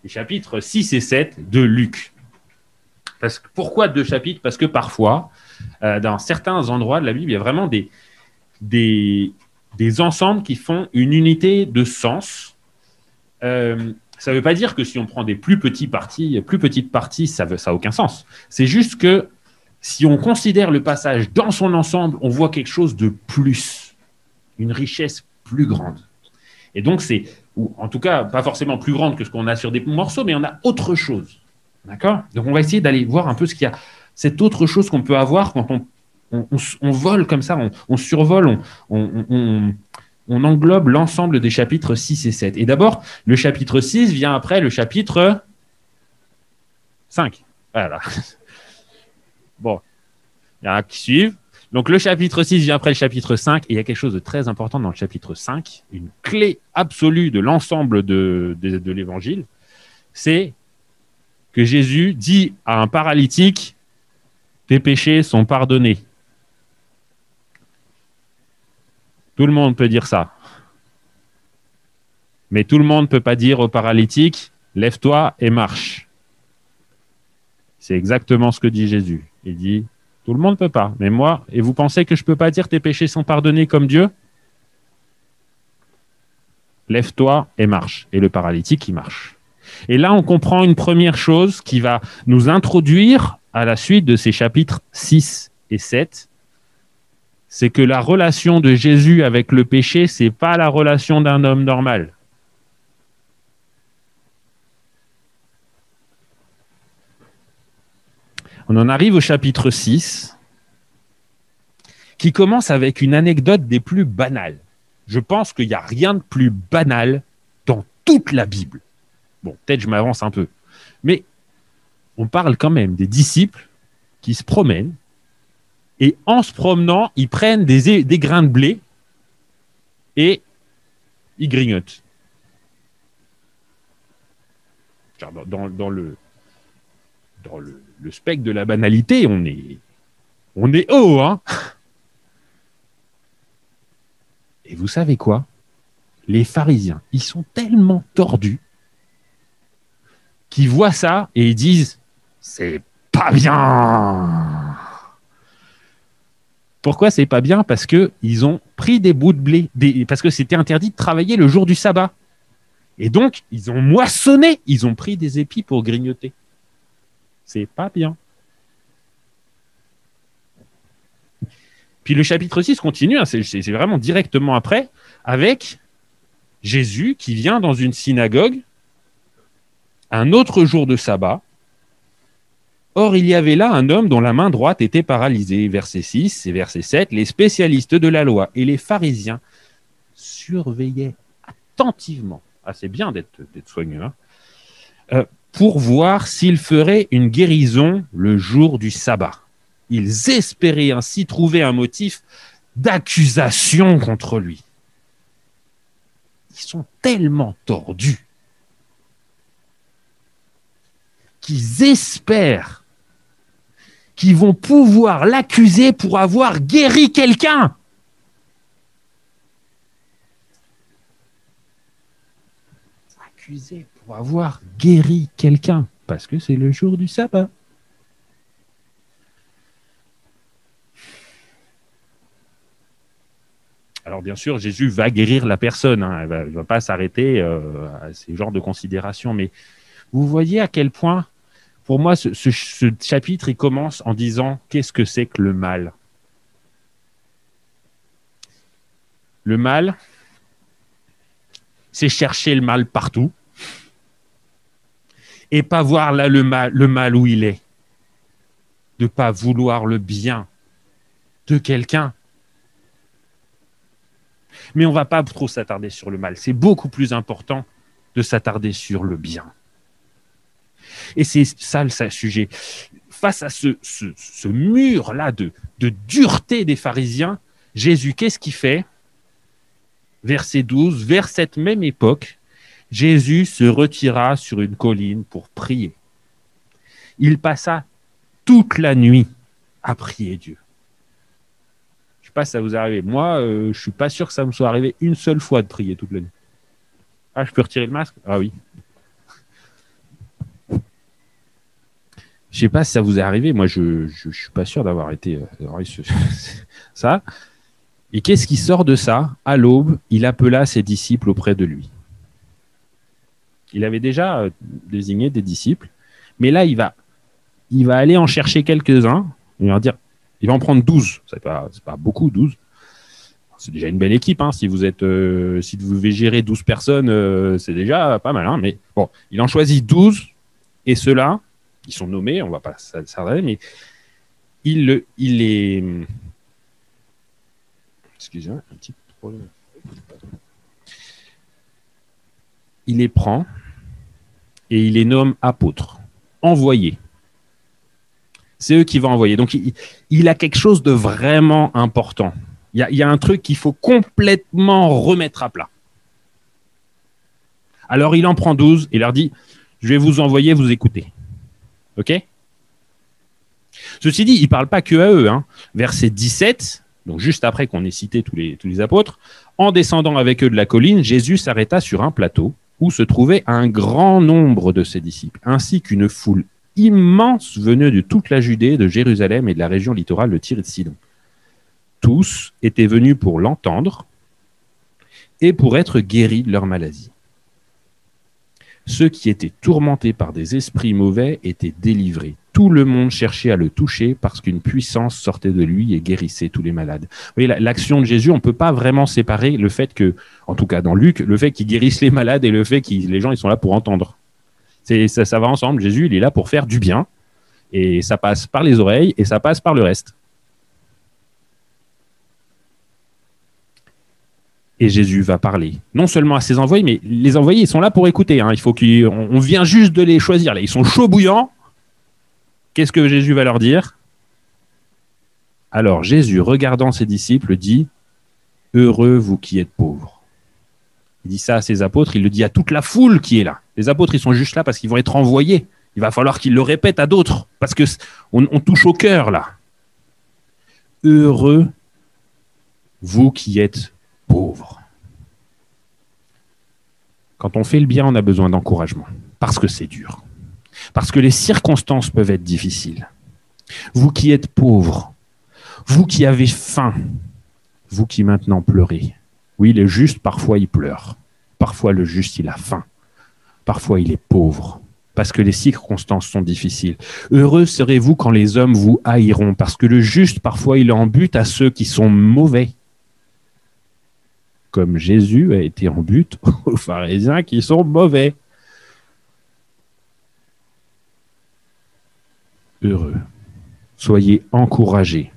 les chapitres 6 et 7 de Luc. Pourquoi 2 chapitres? Parce que parfois, dans certains endroits de la Bible, il y a vraiment des ensembles qui font une unité de sens. Ça ne veut pas dire que si on prend des plus petites parties, ça n'a aucun sens. C'est juste que si on considère le passage dans son ensemble, on voit quelque chose de plus, une richesse plus grande. Et donc, ou en tout cas, pas forcément plus grande que ce qu'on a sur des morceaux, mais on a autre chose. D'accord? Donc, on va essayer d'aller voir un peu ce qu'il y a, cette autre chose qu'on peut avoir quand on vole comme ça, on survole, on englobe l'ensemble des chapitres 6 et 7. Et d'abord, le chapitre 6 vient après le chapitre 5. Voilà. Bon, il y en a qui suivent. Donc, le chapitre 6 vient après le chapitre 5, et il y a quelque chose de très important dans le chapitre 5, une clé absolue de l'ensemble de l'évangile, c'est que Jésus dit à un paralytique, « Tes péchés sont pardonnés ». Tout le monde peut dire ça. Mais tout le monde ne peut pas dire au paralytique, « Lève-toi et marche ». C'est exactement ce que dit Jésus. Il dit, tout le monde ne peut pas. Mais moi, et vous pensez que je ne peux pas dire tes péchés sont pardonnés comme Dieu? Lève-toi et marche. Et le paralytique, il marche. Et là, on comprend une première chose qui va nous introduire à la suite de ces chapitres 6 et 7. C'est que la relation de Jésus avec le péché, ce n'est pas la relation d'un homme normal. On en arrive au chapitre 6, qui commence avec une anecdote des plus banales. Je pense qu'il n'y a rien de plus banal dans toute la Bible. Bon, peut-être je m'avance un peu. Mais on parle quand même des disciples qui se promènent, et en se promenant, ils prennent des grains de blé et ils grignotent. Dans le spectre de la banalité, on est haut, hein. Et vous savez quoi? Les pharisiens, ils sont tellement tordus qu'ils voient ça et ils disent « C'est pas bien !» Pourquoi c'est pas bien? Parce qu'ils ont pris des bouts de blé, parce que c'était interdit de travailler le jour du sabbat. Et donc, ils ont moissonné, ils ont pris des épis pour grignoter. C'est pas bien. Puis le chapitre 6 continue, hein, c'est vraiment directement après, avec Jésus qui vient dans une synagogue un autre jour de sabbat. Or, il y avait là un homme dont la main droite était paralysée. Verset 6 et verset 7, les spécialistes de la loi et les pharisiens surveillaient attentivement. Ah, c'est bien d'être soigneux, hein, pour voir s'il ferait une guérison le jour du sabbat. Ils espéraient ainsi trouver un motif d'accusation contre lui. Ils sont tellement tordus qu'ils espèrent qu'ils vont pouvoir l'accuser pour avoir guéri quelqu'un. Accusé pour avoir guéri quelqu'un, parce que c'est le jour du sabbat. Alors bien sûr, Jésus va guérir la personne, hein. Il ne va pas s'arrêter à ces genres de considérations, mais vous voyez à quel point, pour moi, ce chapitre, il commence en disant « Qu'est-ce que c'est que le mal ?» Le mal, c'est chercher le mal partout et pas voir là le mal où il est. De ne pas vouloir le bien de quelqu'un. Mais on ne va pas trop s'attarder sur le mal. C'est beaucoup plus important de s'attarder sur le bien. Et c'est ça le sujet. Face à ce mur-là de dureté des pharisiens, Jésus, qu'est-ce qu'il fait? Verset 12, vers cette même époque, Jésus se retira sur une colline pour prier. Il passa toute la nuit à prier Dieu. Je ne sais pas si ça vous est arrivé. Moi, je ne suis pas sûr que ça me soit arrivé une seule fois de prier toute la nuit. Ah, je peux retirer le masque? Ah oui. Je ne sais pas si ça vous est arrivé. Moi, je ne suis pas sûr d'avoir été ça. Et qu'est-ce qui sort de ça? À l'aube, il appela ses disciples auprès de lui. Il avait déjà désigné des disciples, mais là, il va aller en chercher quelques-uns. Il va en prendre 12. C'est pas beaucoup, 12. C'est déjà une belle équipe. Hein. Si vous devez gérer 12 personnes, c'est déjà pas mal. Hein. Mais bon, il en choisit 12. Et ceux-là, ils sont nommés, on ne va pas s'arrêter, mais il les... Excusez-moi, un petit problème. Il les prend et il les nomme apôtres, envoyés. C'est eux qui vont envoyer. Donc, il a quelque chose de vraiment important. Il y a un truc qu'il faut complètement remettre à plat. Alors, il en prend 12 et leur dit, je vais vous envoyer, vous écoutez. OK? Ceci dit, il ne parle pas que à eux. Hein. Verset 17, donc juste après qu'on ait cité tous les apôtres, en descendant avec eux de la colline, Jésus s'arrêta sur un plateau où se trouvait un grand nombre de ses disciples, ainsi qu'une foule immense venue de toute la Judée, de Jérusalem et de la région littorale de Tyr et de Sidon. Tous étaient venus pour l'entendre et pour être guéris de leur maladie. Ceux qui étaient tourmentés par des esprits mauvais étaient délivrés. Tout le monde cherchait à le toucher parce qu'une puissance sortait de lui et guérissait tous les malades. Vous voyez, l'action de Jésus, on ne peut pas vraiment séparer le fait que, en tout cas dans Luc, le fait qu'il guérisse les malades et le fait que les gens ils sont là pour entendre. Ça va ensemble. Jésus, il est là pour faire du bien et ça passe par les oreilles et ça passe par le reste. Et Jésus va parler, non seulement à ses envoyés, mais les envoyés, ils sont là pour écouter. Hein. Il faut on vient juste de les choisir. Là. Ils sont chauds bouillants. Qu'est-ce que Jésus va leur dire? Alors Jésus, regardant ses disciples, dit « Heureux vous qui êtes pauvres ». Il dit ça à ses apôtres, il le dit à toute la foule qui est là. Les apôtres, ils sont juste là parce qu'ils vont être envoyés. Il va falloir qu'ils le répètent à d'autres, parce qu'on touche au cœur, là. « Heureux vous qui êtes pauvres ». Quand on fait le bien, on a besoin d'encouragement, parce que c'est dur. Parce que les circonstances peuvent être difficiles. Vous qui êtes pauvres, vous qui avez faim, vous qui maintenant pleurez. Oui, le juste, parfois, il pleure. Parfois, le juste, il a faim. Parfois, il est pauvre, parce que les circonstances sont difficiles. Heureux serez-vous quand les hommes vous haïront, parce que le juste, parfois, il est en but à ceux qui sont mauvais. Comme Jésus a été en but aux pharisiens qui sont mauvais. Heureux. Soyez encouragés.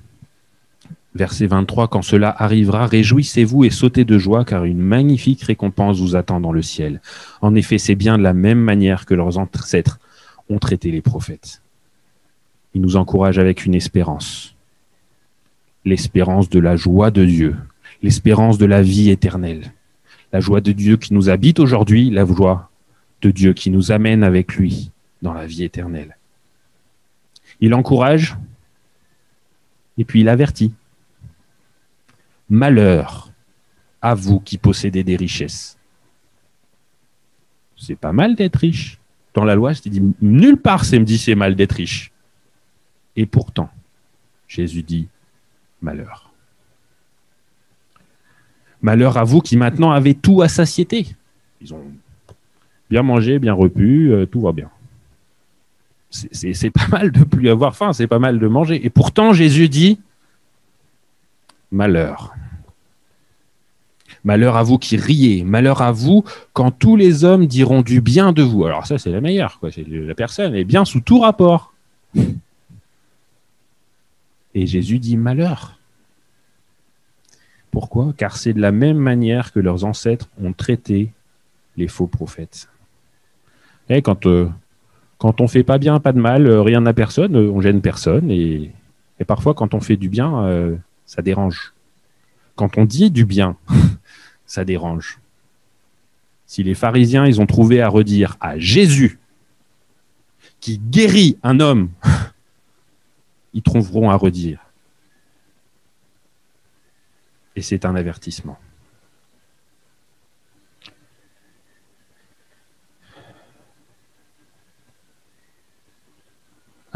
Verset 23, quand cela arrivera, réjouissez-vous et sautez de joie, car une magnifique récompense vous attend dans le ciel. En effet, c'est bien de la même manière que leurs ancêtres ont traité les prophètes. Il nous encourage avec une espérance. L'espérance de la joie de Dieu, l'espérance de la vie éternelle. La joie de Dieu qui nous habite aujourd'hui, la joie de Dieu qui nous amène avec lui dans la vie éternelle. Il encourage et puis il avertit. Malheur à vous qui possédez des richesses. C'est pas mal d'être riche. Dans la loi, c'est dit nulle part c'est me dit c'est mal d'être riche. Et pourtant, Jésus dit malheur. Malheur à vous qui maintenant avez tout à satiété. Ils ont bien mangé, bien repu, tout va bien. C'est pas mal de plus avoir faim, c'est pas mal de manger. Et pourtant, Jésus dit malheur. Malheur à vous qui riez, malheur à vous quand tous les hommes diront du bien de vous. Alors ça, c'est la meilleure, quoi. La personne est bien sous tout rapport. Et Jésus dit malheur. Pourquoi? Car c'est de la même manière que leurs ancêtres ont traité les faux prophètes. Et quand on fait pas bien, pas de mal, rien à personne, on gêne personne. Et parfois, quand on fait du bien, ça dérange. Quand on dit du bien, ça dérange. Si les pharisiens, ils ont trouvé à redire à Jésus qui guérit un homme, ils trouveront à redire. Et c'est un avertissement.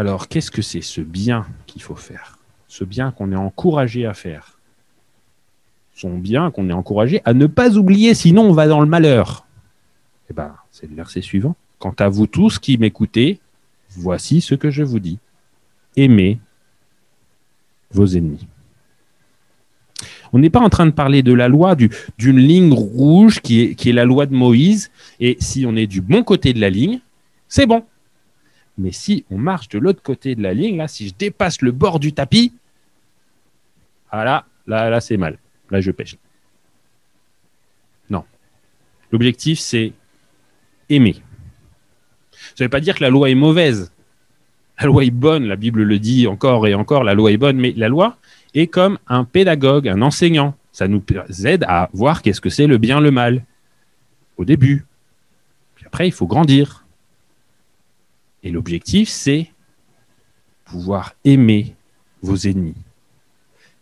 Alors, qu'est-ce que c'est ce bien qu'il faut faire? Ce bien qu'on est encouragé à faire. Son bien qu'on est encouragé à ne pas oublier, sinon on va dans le malheur. Eh bien, c'est le verset suivant. Quant à vous tous qui m'écoutez, voici ce que je vous dis. Aimez vos ennemis. On n'est pas en train de parler de la loi, d'une ligne rouge qui est la loi de Moïse. Et si on est du bon côté de la ligne, c'est bon. Mais si on marche de l'autre côté de la ligne, là, si je dépasse le bord du tapis, ah là, c'est mal. Là, je pêche. Non. L'objectif, c'est aimer. Ça ne veut pas dire que la loi est mauvaise. La loi est bonne, la Bible le dit encore et encore, la loi est bonne, mais la loi est comme un pédagogue, un enseignant. Ça nous aide à voir qu'est-ce que c'est le bien, le mal, au début. Puis après, il faut grandir. Et l'objectif, c'est pouvoir aimer vos ennemis.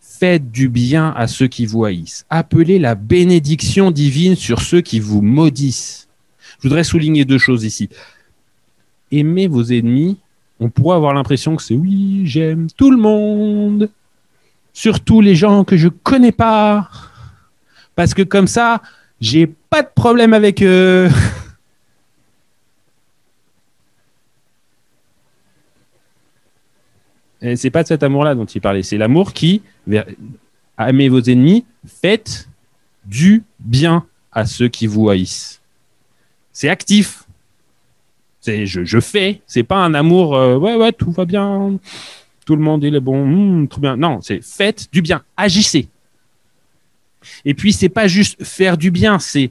Faites du bien à ceux qui vous haïssent. Appelez la bénédiction divine sur ceux qui vous maudissent. Je voudrais souligner deux choses ici. Aimez vos ennemis, on pourrait avoir l'impression que c'est oui, j'aime tout le monde, surtout les gens que je ne connais pas, parce que comme ça, j'ai pas de problème avec eux. Et c'est pas de cet amour-là dont il parlait, c'est l'amour qui, aimez vos ennemis, faites du bien à ceux qui vous haïssent. C'est actif. C'est je fais, c'est pas un amour, ouais, tout va bien, tout le monde il est bon, tout bien. Non, c'est faites du bien, agissez. Et puis, c'est pas juste faire du bien, c'est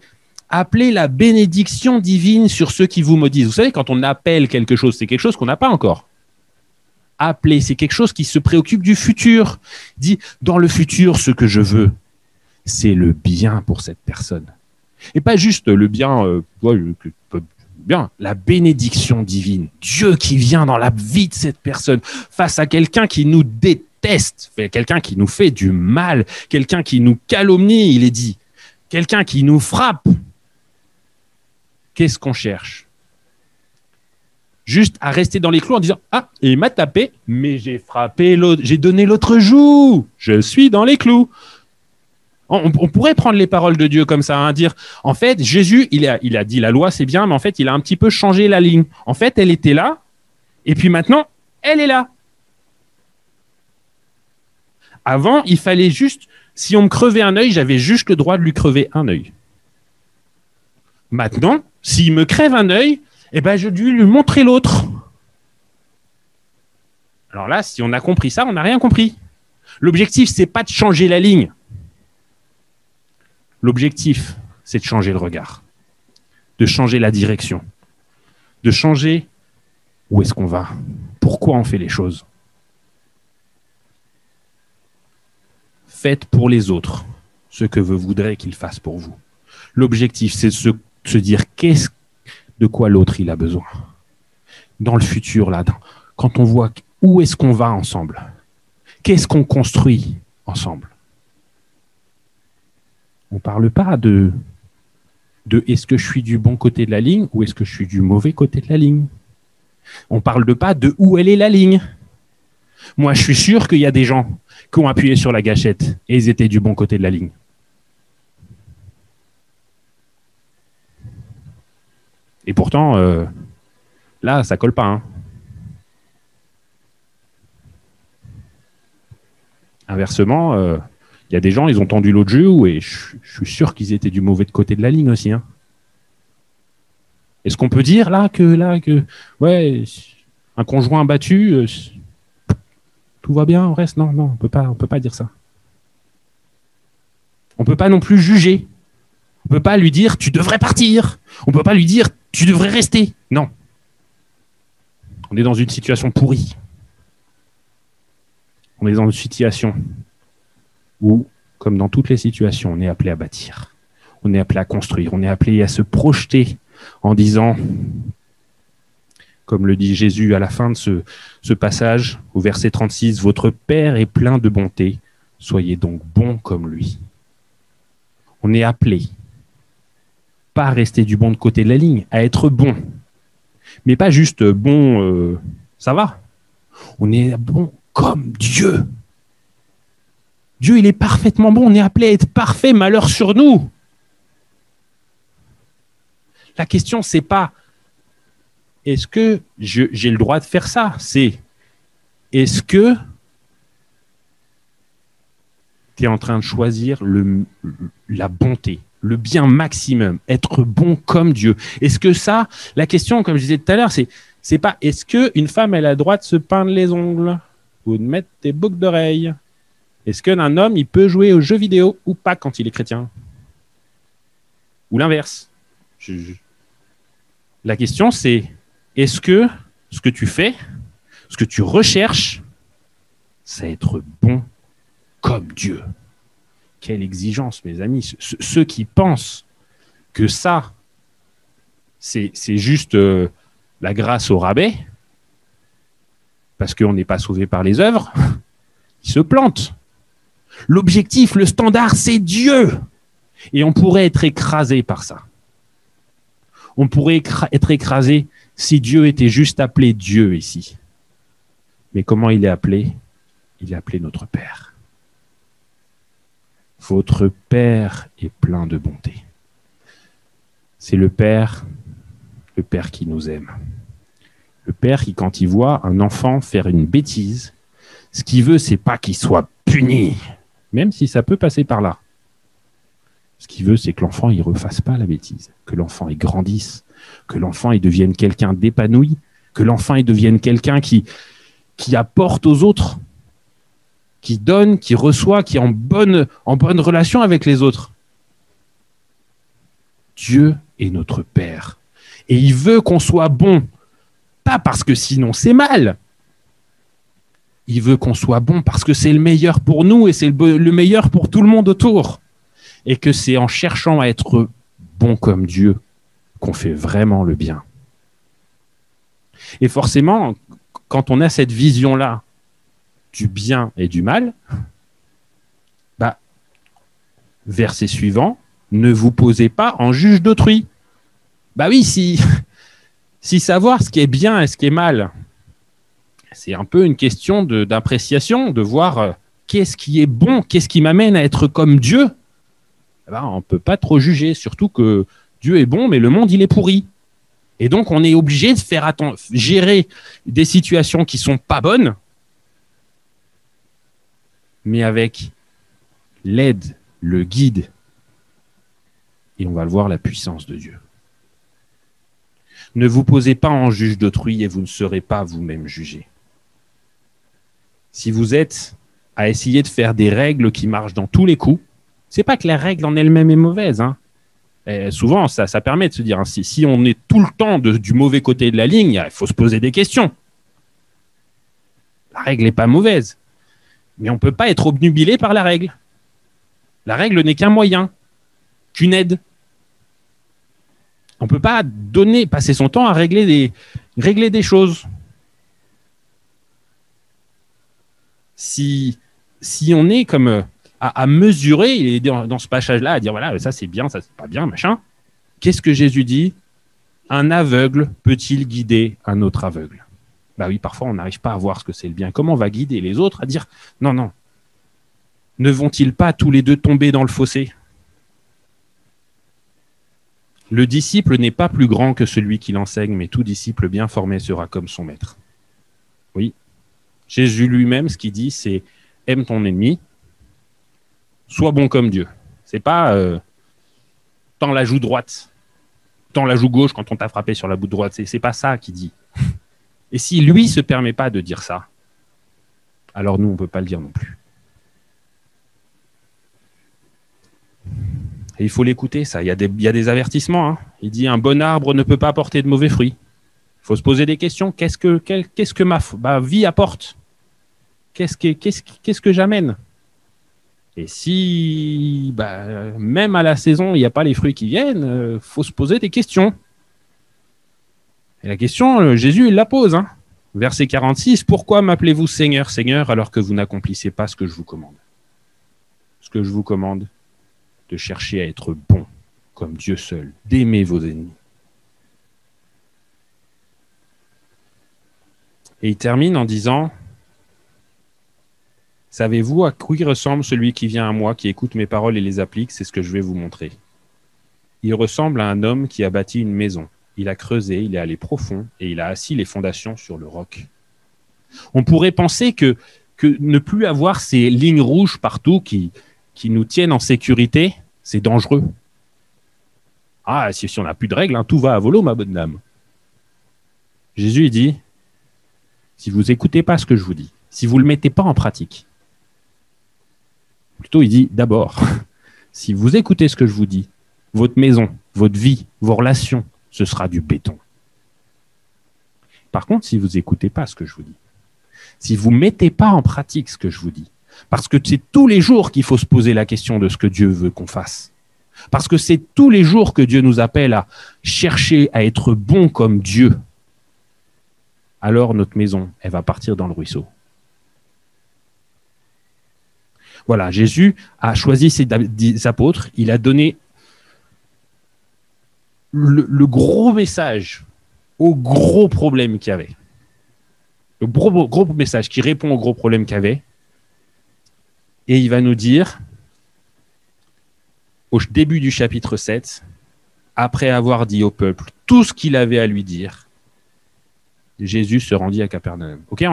appeler la bénédiction divine sur ceux qui vous maudissent. Vous savez, quand on appelle quelque chose, c'est quelque chose qu'on n'a pas encore. Appeler, c'est quelque chose qui se préoccupe du futur. Dit, dans le futur, ce que je veux, c'est le bien pour cette personne. Et pas juste le bien, bien, la bénédiction divine. Dieu qui vient dans la vie de cette personne face à quelqu'un qui nous déteste, quelqu'un qui nous fait du mal, quelqu'un qui nous calomnie, il est dit, quelqu'un qui nous frappe. Qu'est-ce qu'on cherche? Juste à rester dans les clous en disant « Ah, il m'a tapé, mais j'ai frappé l'autre, j'ai donné l'autre joue, je suis dans les clous ». On pourrait prendre les paroles de Dieu comme ça, hein, dire en fait, Jésus, il a dit la loi, c'est bien, mais en fait, il a un petit peu changé la ligne. En fait, elle était là, et puis maintenant, elle est là. Avant, il fallait juste, si on me crevait un œil, j'avais juste le droit de lui crever un œil. Maintenant, s'il me crève un œil, eh ben, je dois lui montrer l'autre. Alors là, si on a compris ça, on n'a rien compris. L'objectif, c'est pas de changer la ligne. L'objectif, c'est de changer le regard, de changer la direction, de changer où est-ce qu'on va, pourquoi on fait les choses. Faites pour les autres ce que vous voudrez qu'ils fassent pour vous. L'objectif, c'est de se dire de quoi l'autre il a besoin. Dans le futur, là, quand on voit où est-ce qu'on va ensemble, qu'est-ce qu'on construit ensemble. On ne parle pas de est-ce que je suis du bon côté de la ligne ou est-ce que je suis du mauvais côté de la ligne. On ne parle pas de où elle est la ligne. Moi, je suis sûr qu'il y a des gens qui ont appuyé sur la gâchette et ils étaient du bon côté de la ligne. Et pourtant, là, ça colle pas. Hein. Inversement, il y a des gens, ils ont tendu l'autre joue et je suis sûr qu'ils étaient du mauvais côté de la ligne aussi. Hein. Est-ce qu'on peut dire que ouais, un conjoint battu, tout va bien, on reste? Non, on peut pas dire ça. On peut pas non plus juger. On peut pas lui dire tu devrais partir. On peut pas lui dire tu devrais rester. Non. On est dans une situation pourrie. On est dans une situation où, comme dans toutes les situations, on est appelé à bâtir. On est appelé à construire. On est appelé à se projeter en disant, comme le dit Jésus à la fin de ce passage, au verset 36, « Votre Père est plein de bonté, soyez donc bons comme lui. » On est appelé, pas à rester du bon côté de la ligne, à être bon. Mais pas juste bon, ça va. On est bon comme Dieu. Dieu, il est parfaitement bon. On est appelé à être parfait, malheur sur nous. La question, c'est pas est-ce que j'ai le droit de faire ça? C'est est-ce que tu es en train de choisir la bonté, le bien maximum, être bon comme Dieu? Est-ce que ça, la question, comme je disais tout à l'heure, c'est pas est-ce qu'une femme, elle a le droit de se peindre les ongles ou de mettre des boucles d'oreilles? Est-ce qu'un homme, il peut jouer aux jeux vidéo ou pas quand il est chrétien? Ou l'inverse? La question, c'est est-ce que ce que tu fais, ce que tu recherches, c'est être bon comme Dieu? Quelle exigence, mes amis. Ceux qui pensent que ça, c'est juste la grâce au rabais, parce qu'on n'est pas sauvé par les œuvres, ils se plantent. L'objectif, le standard, c'est Dieu. Et on pourrait être écrasé par ça. On pourrait être écrasé si Dieu était juste appelé Dieu ici. Mais comment il est appelé? Il est appelé notre Père. Votre Père est plein de bonté. C'est le Père qui nous aime. Le Père qui, quand il voit un enfant faire une bêtise, ce qu'il veut, c'est pas qu'il soit puni, même si ça peut passer par là. Ce qu'il veut, c'est que l'enfant ne refasse pas la bêtise, que l'enfant il grandisse, que l'enfant il devienne quelqu'un d'épanoui, que l'enfant il devienne quelqu'un qui apporte aux autres, qui donne, qui reçoit, qui est en bonne relation avec les autres. Dieu est notre Père. Et il veut qu'on soit bon, pas parce que sinon c'est mal. Il veut qu'on soit bon parce que c'est le meilleur pour nous et c'est le meilleur pour tout le monde autour. Et que c'est en cherchant à être bon comme Dieu qu'on fait vraiment le bien. Et forcément, quand on a cette vision-là du bien et du mal, verset suivant, ne vous posez pas en juge d'autrui. Oui, si savoir ce qui est bien et ce qui est mal, c'est un peu une question d'appréciation, de voir qu'est-ce qui est bon, qu'est-ce qui m'amène à être comme Dieu. On ne peut pas trop juger, surtout que Dieu est bon, mais le monde, il est pourri. Et donc, on est obligé de gérer des situations qui ne sont pas bonnes, mais avec l'aide, le guide, et on va le voir, la puissance de Dieu. Ne vous posez pas en juge d'autrui et vous ne serez pas vous-même jugé. Si vous êtes à essayer de faire des règles qui marchent dans tous les coups, c'est pas que la règle en elle-même est mauvaise. Et souvent, ça permet de se dire, si on est tout le temps du mauvais côté de la ligne, il faut se poser des questions. La règle n'est pas mauvaise. Mais on ne peut pas être obnubilé par la règle. La règle n'est qu'un moyen, qu'une aide. On ne peut pas passer son temps à régler des choses. Si on est comme à mesurer, et dans ce passage-là, à dire voilà, ça c'est bien, ça c'est pas bien, machin. Qu'est-ce que Jésus dit? Un aveugle peut-il guider un autre aveugle? Oui, parfois on n'arrive pas à voir ce que c'est le bien. Comment on va guider les autres à dire non? Ne vont-ils pas tous les deux tomber dans le fossé? Le disciple n'est pas plus grand que celui qui l'enseigne, mais tout disciple bien formé sera comme son maître. Oui. Jésus lui-même, ce qu'il dit, c'est aime ton ennemi, sois bon comme Dieu. C'est pas tends la joue droite, tends la joue gauche quand on t'a frappé sur la bout de droite. C'est pas ça qu'il dit. Et si lui ne se permet pas de dire ça, alors nous, on ne peut pas le dire non plus. Et il faut l'écouter, ça. Il y a des avertissements. Il dit un bon arbre ne peut pas apporter de mauvais fruits. Il faut se poser des questions. Qu'est-ce que ma vie apporte? Qu'est-ce que j'amène? Et si même à la saison, il n'y a pas les fruits qui viennent, faut se poser des questions. Et la question, Jésus, il la pose. Verset 46, pourquoi m'appelez-vous Seigneur, Seigneur, alors que vous n'accomplissez pas ce que je vous commande? Ce que je vous commande, de chercher à être bon, comme Dieu seul, d'aimer vos ennemis. Et il termine en disant, « Savez-vous à quoi ressemble celui qui vient à moi, qui écoute mes paroles et les applique? C'est ce que je vais vous montrer. Il ressemble à un homme qui a bâti une maison. Il a creusé, il est allé profond et il a assis les fondations sur le roc. » On pourrait penser que ne plus avoir ces lignes rouges partout qui nous tiennent en sécurité, c'est dangereux. Ah, si on n'a plus de règles, hein, tout va à volo, ma bonne dame. Jésus il dit, si vous n'écoutez pas ce que je vous dis, si vous ne le mettez pas en pratique, plutôt il dit d'abord, si vous écoutez ce que je vous dis, votre maison, votre vie, vos relations, ce sera du béton. Par contre, si vous n'écoutez pas ce que je vous dis, si vous ne mettez pas en pratique ce que je vous dis, parce que c'est tous les jours qu'il faut se poser la question de ce que Dieu veut qu'on fasse, parce que c'est tous les jours que Dieu nous appelle à chercher à être bon comme Dieu, alors notre maison, elle va partir dans le ruisseau. Voilà, Jésus a choisi ses apôtres, il a donné le gros message au gros problème qu'il y avait. Le gros message qui répond au gros problème qu'il y avait. Et il va nous dire, au début du chapitre 7, après avoir dit au peuple tout ce qu'il avait à lui dire, Jésus se rendit à Capernaum. Ok,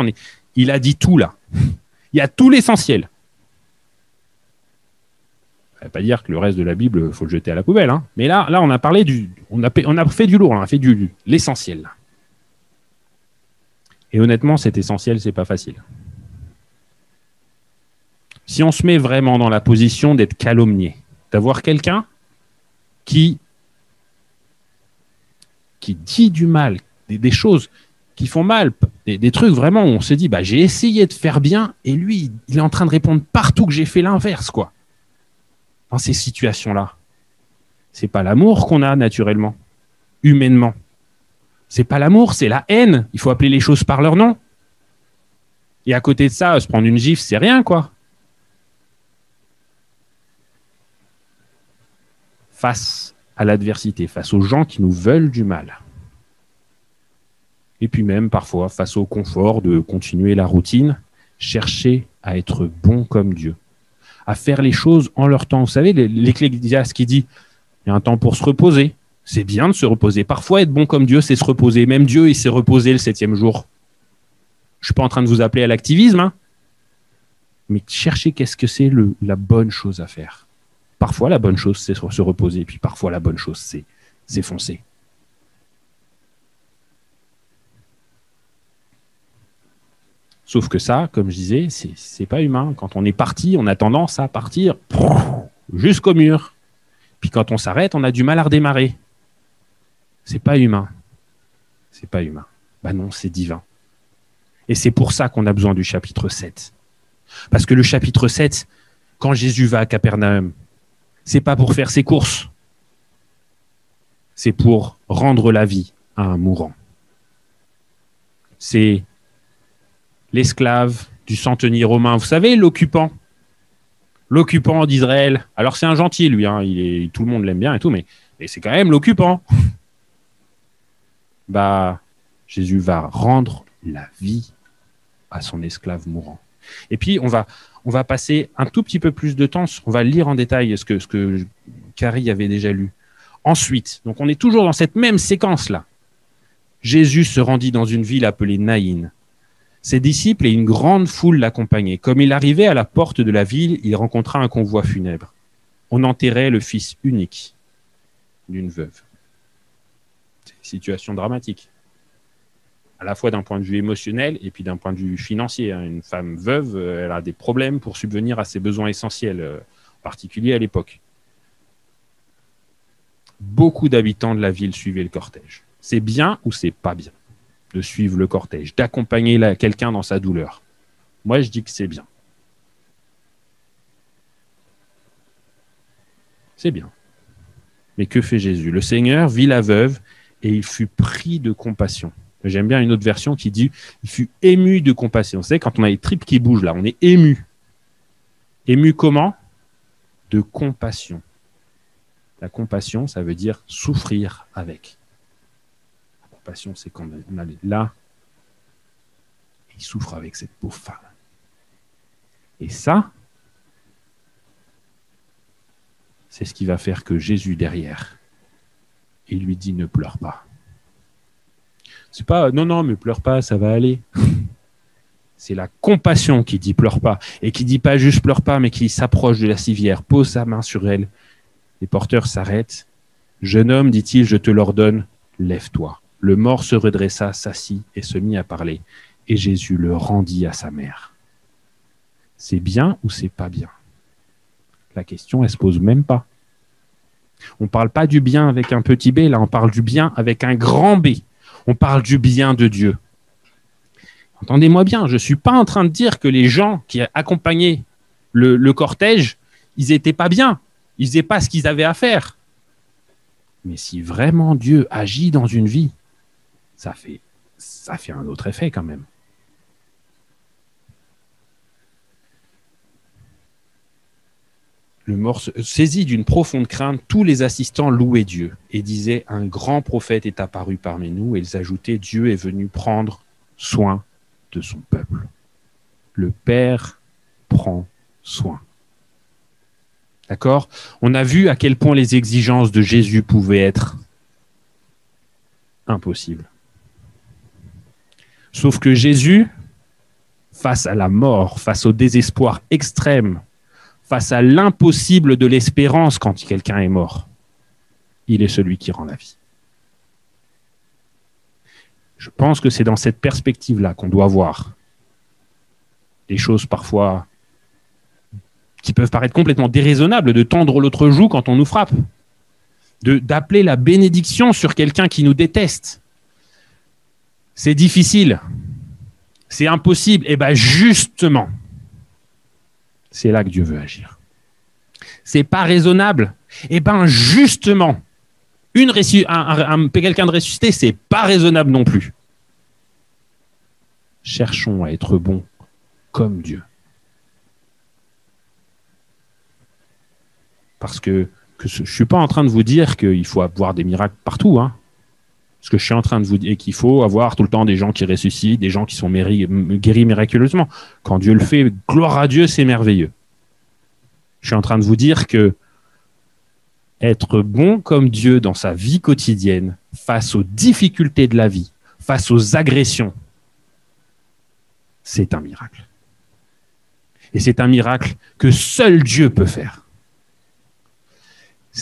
il a dit tout là. Il y a tout l'essentiel. Ça ne veut pas dire que le reste de la Bible, il faut le jeter à la poubelle. Hein. Mais là, on a parlé on a fait du lourd, on a fait l'essentiel. Et honnêtement, cet essentiel, c'est pas facile. Si on se met vraiment dans la position d'être calomnié, d'avoir quelqu'un qui dit du mal, des choses qui font mal, des trucs vraiment où on se dit, bah, j'ai essayé de faire bien, et lui, il est en train de répondre partout que j'ai fait l'inverse, quoi. Dans ces situations-là, c'est pas l'amour qu'on a naturellement, humainement. C'est pas l'amour, c'est la haine. Il faut appeler les choses par leur nom. Et à côté de ça, se prendre une gifle, c'est rien, quoi. Face à l'adversité, face aux gens qui nous veulent du mal. Et puis même, parfois, face au confort de continuer la routine, chercher à être bon comme Dieu, à faire les choses en leur temps. Vous savez, l'Ecclésiaste qui dit, il y a un temps pour se reposer. C'est bien de se reposer. Parfois, être bon comme Dieu, c'est se reposer. Même Dieu, il s'est reposé le 7e jour. Je ne suis pas en train de vous appeler à l'activisme, hein, mais cherchez qu'est-ce que c'est la bonne chose à faire. Parfois, la bonne chose, c'est se reposer. Puis parfois, la bonne chose, c'est foncer. Sauf que ça, comme je disais, c'est pas humain. Quand on est parti, on a tendance à partir jusqu'au mur. Puis quand on s'arrête, on a du mal à redémarrer. C'est pas humain. C'est pas humain. Ben non, c'est divin. Et c'est pour ça qu'on a besoin du chapitre 7. Parce que le chapitre 7, quand Jésus va à Capernaum, c'est pas pour faire ses courses. C'est pour rendre la vie à un mourant. C'est l'esclave du centenier romain. Vous savez, l'occupant d'Israël. Alors c'est un gentil, lui. Hein, tout le monde l'aime bien et tout, mais c'est quand même l'occupant. Bah, Jésus va rendre la vie à son esclave mourant. Et puis, on va passer un tout petit peu plus de temps, on va lire en détail ce que Carrie avait déjà lu. Ensuite, donc on est toujours dans cette même séquence-là. Jésus se rendit dans une ville appelée Naïn. Ses disciples et une grande foule l'accompagnaient. Comme il arrivait à la porte de la ville, il rencontra un convoi funèbre. On enterrait le fils unique d'une veuve. C'est une situation dramatique. À la fois d'un point de vue émotionnel et puis d'un point de vue financier. Une femme veuve, elle a des problèmes pour subvenir à ses besoins essentiels, en particulier à l'époque. Beaucoup d'habitants de la ville suivaient le cortège. C'est bien ou c'est pas bien de suivre le cortège, d'accompagner quelqu'un dans sa douleur? Moi, je dis que c'est bien. C'est bien. Mais que fait Jésus? Le Seigneur vit la veuve et il fut pris de compassion. J'aime bien une autre version qui dit « il fut ému de compassion ». Vous savez, quand on a les tripes qui bougent là, on est ému. Ému comment? De compassion. La compassion, ça veut dire souffrir avec. La compassion, c'est quand on est là. Il souffre avec cette pauvre femme. Et ça, c'est ce qui va faire que Jésus, derrière, il lui dit « Ne pleure pas ». C'est pas « Non, non, mais pleure pas, ça va aller ». C'est la compassion qui dit « Pleure pas ». Et qui dit pas juste « Pleure pas », mais qui s'approche de la civière, pose sa main sur elle. Les porteurs s'arrêtent. « Jeune homme, dit-il, je te l'ordonne, lève-toi ». Le mort se redressa, s'assit et se mit à parler. Et Jésus le rendit à sa mère. C'est bien ou c'est pas bien? La question, elle se pose même pas. On parle pas du bien avec un petit b, là, on parle du bien avec un grand B. On parle du bien de Dieu. Entendez-moi bien, je ne suis pas en train de dire que les gens qui accompagnaient le cortège, ils n'étaient pas bien, ils faisaient pas ce qu'ils avaient à faire. Mais si vraiment Dieu agit dans une vie, ça fait un autre effet quand même. Le mort saisi d'une profonde crainte, tous les assistants louaient Dieu et disaient « Un grand prophète est apparu parmi nous » et ils ajoutaient « Dieu est venu prendre soin de son peuple. » Le Père prend soin. D'accord? On a vu à quel point les exigences de Jésus pouvaient être impossibles. Sauf que Jésus, face à la mort, face au désespoir extrême, face à l'impossible de l'espérance quand quelqu'un est mort, il est celui qui rend la vie. Je pense que c'est dans cette perspective-là qu'on doit voir des choses parfois qui peuvent paraître complètement déraisonnables, de tendre l'autre joue quand on nous frappe, d'appeler la bénédiction sur quelqu'un qui nous déteste. C'est difficile, c'est impossible. Et bien justement, c'est là que Dieu veut agir. C'est pas raisonnable. Et bien justement, quelqu'un de ressuscité, c'est pas raisonnable non plus. Cherchons à être bons comme Dieu. Parce que je ne suis pas en train de vous dire qu'il faut avoir des miracles partout. Hein. Ce que je suis en train de vous dire, qu'il faut avoir tout le temps des gens qui ressuscitent, des gens qui sont guéris miraculeusement. Quand Dieu le fait, gloire à Dieu, c'est merveilleux. Je suis en train de vous dire que être bon comme Dieu dans sa vie quotidienne, face aux difficultés de la vie, face aux agressions, c'est un miracle. Et c'est un miracle que seul Dieu peut faire.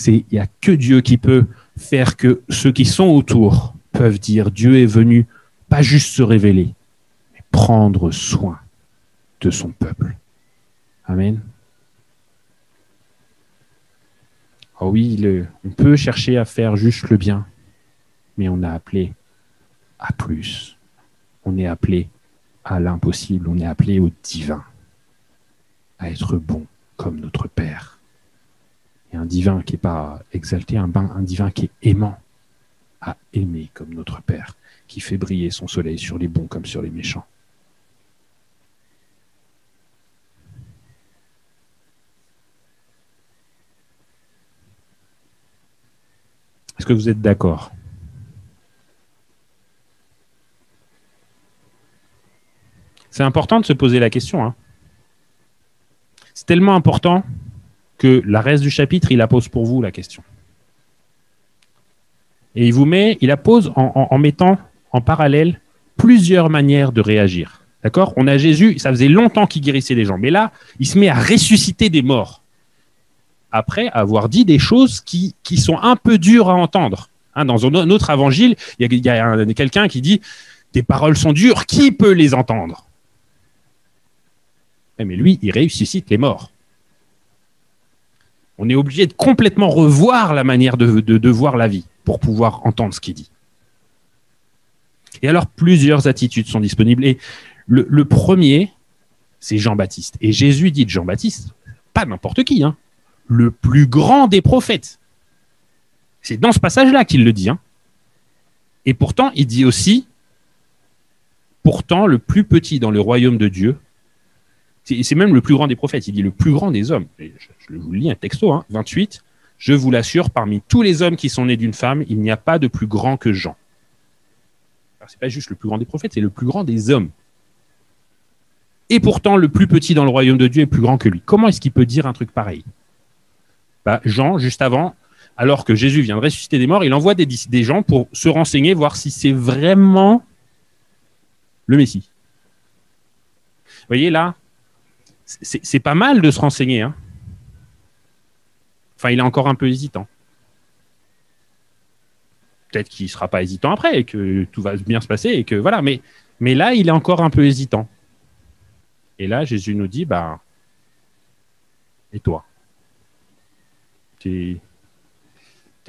Il n'y a que Dieu qui peut faire que ceux qui sont autour peuvent dire Dieu est venu pas juste se révéler, mais prendre soin de son peuple. Amen. Ah oui, on peut chercher à faire juste le bien, mais on est appelé à plus. On est appelé à l'impossible, on est appelé au divin, à être bon comme notre Père. Et un divin qui n'est pas exalté, un divin qui est aimant, à aimer comme notre Père, qui fait briller son soleil sur les bons comme sur les méchants. Est-ce que vous êtes d'accord? C'est important de se poser la question. Hein. C'est tellement important que la reste du chapitre, il la pose pour vous, la question. Et il la pose en mettant en parallèle plusieurs manières de réagir. D'accord? On a Jésus, ça faisait longtemps qu'il guérissait les gens, mais là, il se met à ressusciter des morts. Après avoir dit des choses qui sont un peu dures à entendre. Hein, dans un autre évangile, il y a quelqu'un qui dit « Tes paroles sont dures, qui peut les entendre ?» Mais lui, il ressuscite les morts. On est obligé de complètement revoir la manière de voir la vie pour pouvoir entendre ce qu'il dit. Et alors, plusieurs attitudes sont disponibles. Et le premier, c'est Jean-Baptiste. Et Jésus dit de Jean-Baptiste, pas n'importe qui, hein, le plus grand des prophètes. C'est dans ce passage-là qu'il le dit. Hein. Et pourtant, il dit aussi, pourtant, le plus petit dans le royaume de Dieu, c'est même le plus grand des prophètes, il dit le plus grand des hommes. Je vous lis un texto, hein, 28. « Je vous l'assure, parmi tous les hommes qui sont nés d'une femme, il n'y a pas de plus grand que Jean. » Ce n'est pas juste le plus grand des prophètes, c'est le plus grand des hommes. Et pourtant, le plus petit dans le royaume de Dieu est plus grand que lui. Comment est-ce qu'il peut dire un truc pareil? Jean, juste avant, alors que Jésus vient de ressusciter des morts, il envoie des gens pour se renseigner, voir si c'est vraiment le Messie. Vous voyez là, c'est pas mal de se renseigner. Hein. Enfin, il est encore un peu hésitant. Peut-être qu'il ne sera pas hésitant après et que tout va bien se passer et que voilà. Mais là, il est encore un peu hésitant. Et là, Jésus nous dit, et toi? T'es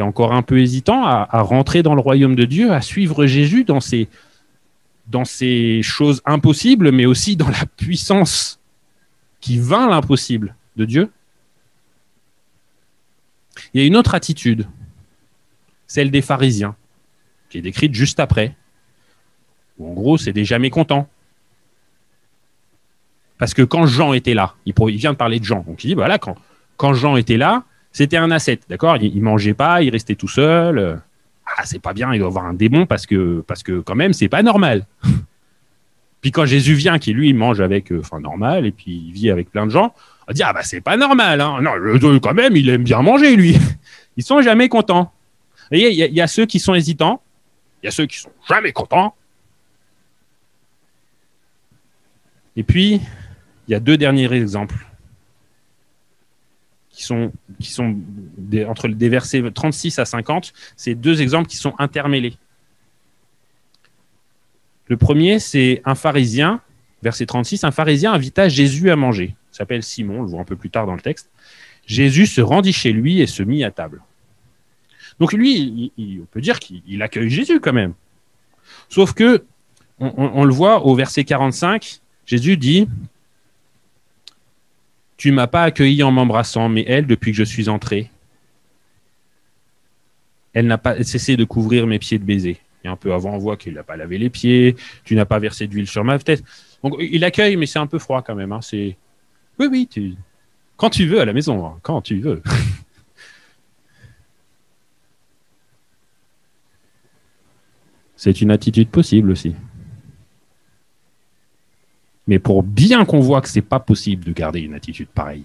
encore un peu hésitant à rentrer dans le royaume de Dieu, à suivre Jésus dans ces choses impossibles, mais aussi dans la puissance qui vainc l'impossible de Dieu. Il y a une autre attitude, celle des pharisiens, qui est décrite juste après, où en gros, c'est des jamais contents. Parce que quand Jean était là, il vient de parler de Jean, donc il dit, voilà, quand Jean était là, c'était un ascète, d'accord? Il mangeait pas, il restait tout seul. C'est pas bien, il doit avoir un démon parce que quand même, c'est pas normal. Puis quand Jésus vient, qui lui, il mange avec, normal, et puis il vit avec plein de gens, on va dire, c'est pas normal, hein. Non, quand même, il aime bien manger, lui. Ils sont jamais contents. Vous voyez, il y a ceux qui sont hésitants, il y a ceux qui sont jamais contents. Et puis, il y a deux derniers exemples qui sont entre des versets 36 à 50. C'est deux exemples qui sont intermêlés. Le premier, c'est un pharisien, verset 36, un pharisien invita Jésus à manger. Il s'appelle Simon, on le voit un peu plus tard dans le texte. Jésus se rendit chez lui et se mit à table. Donc lui, on peut dire qu'il accueille Jésus quand même. Sauf que, on le voit au verset 45, Jésus dit « Tu ne m'as pas accueilli en m'embrassant, mais elle, depuis que je suis entré, elle n'a pas cessé de couvrir mes pieds de baisers. » Et un peu avant, on voit qu'il n'a pas lavé les pieds, tu n'as pas versé d'huile sur ma tête. Donc il accueille, mais c'est un peu froid quand même. Hein. C'est oui, quand tu veux à la maison, hein. Quand tu veux. C'est une attitude possible aussi. Mais pour bien qu'on voit que c'est pas possible de garder une attitude pareille,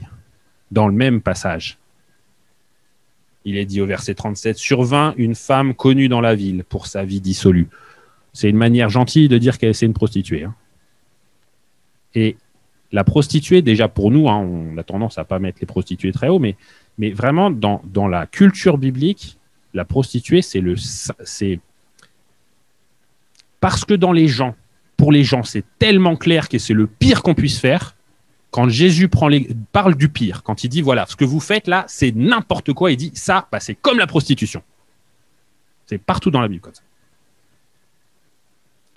dans le même passage, il est dit au verset 37, « Survint une femme connue dans la ville pour sa vie dissolue. » C'est une manière gentille de dire qu'elle c'est une prostituée. Hein. Et la prostituée, déjà pour nous, hein, on a tendance à pas mettre les prostituées très haut, mais vraiment dans la culture biblique, la prostituée, c'est parce que pour les gens, c'est tellement clair que c'est le pire qu'on puisse faire. Quand Jésus parle du pire, quand il dit, voilà, ce que vous faites là, c'est n'importe quoi, il dit, ça, c'est comme la prostitution. C'est partout dans la Bible comme ça.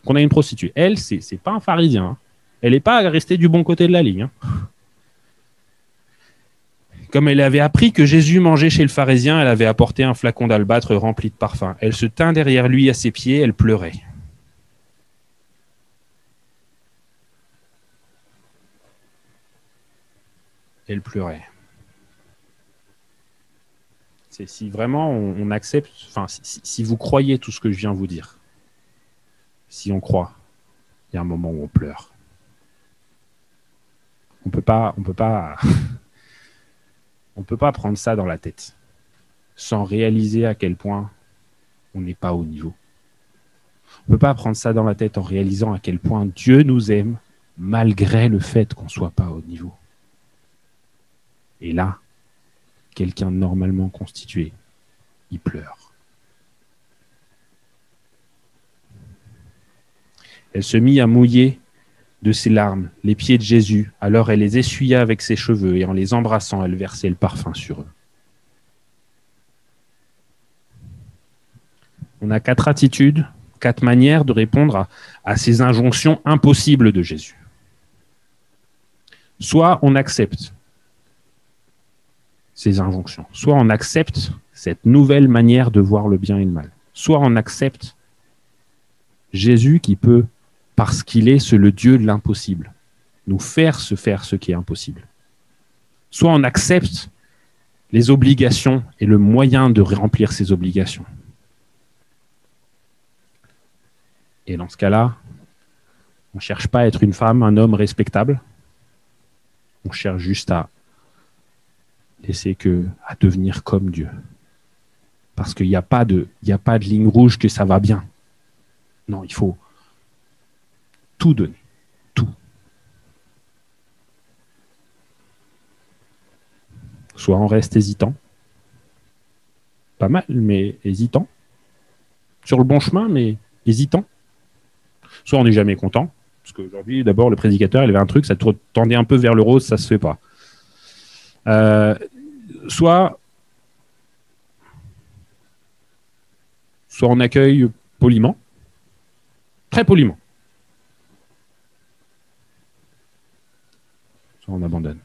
Qu'on a une prostituée. Elle, c'est pas un pharisien. Hein. Elle n'est pas restée du bon côté de la ligne. Hein. Comme elle avait appris que Jésus mangeait chez le pharisien, elle avait apporté un flacon d'albâtre rempli de parfum. Elle se tint derrière lui à ses pieds, elle pleurait. Elle pleurait. C'est si vraiment on accepte, enfin, si vous croyez tout ce que je viens vous dire, si on croit, il y a un moment où on pleure. On peut pas prendre ça dans la tête sans réaliser à quel point on n'est pas au niveau. On peut pas prendre ça dans la tête en réalisant à quel point Dieu nous aime malgré le fait qu'on soit pas au niveau. Et là, quelqu'un normalement constitué, il pleure. Elle se mit à mouiller de ses larmes les pieds de Jésus. Alors elle les essuya avec ses cheveux et en les embrassant, elle versait le parfum sur eux. On a 4 attitudes, 4 manières de répondre à ces injonctions impossibles de Jésus. Soit on accepte ces injonctions. Soit on accepte cette nouvelle manière de voir le bien et le mal. Soit on accepte Jésus qui peut, parce qu'il est le Dieu de l'impossible, nous faire ce qui est impossible. Soit on accepte les obligations et le moyen de remplir ces obligations. Et dans ce cas-là, On ne cherche pas à être une femme, un homme respectable. On cherche juste à à devenir comme Dieu. Parce qu'il n'y a pas de ligne rouge que ça va bien. Non, il faut tout donner. Tout. Soit on reste hésitant. Pas mal, mais hésitant. Sur le bon chemin, mais hésitant. Soit on n'est jamais content. Parce qu'aujourd'hui, d'abord, le prédicateur, il avait un truc, ça tendait un peu vers le rose, ça ne se fait pas. Soit on accueille poliment, très poliment. Soit on abandonne.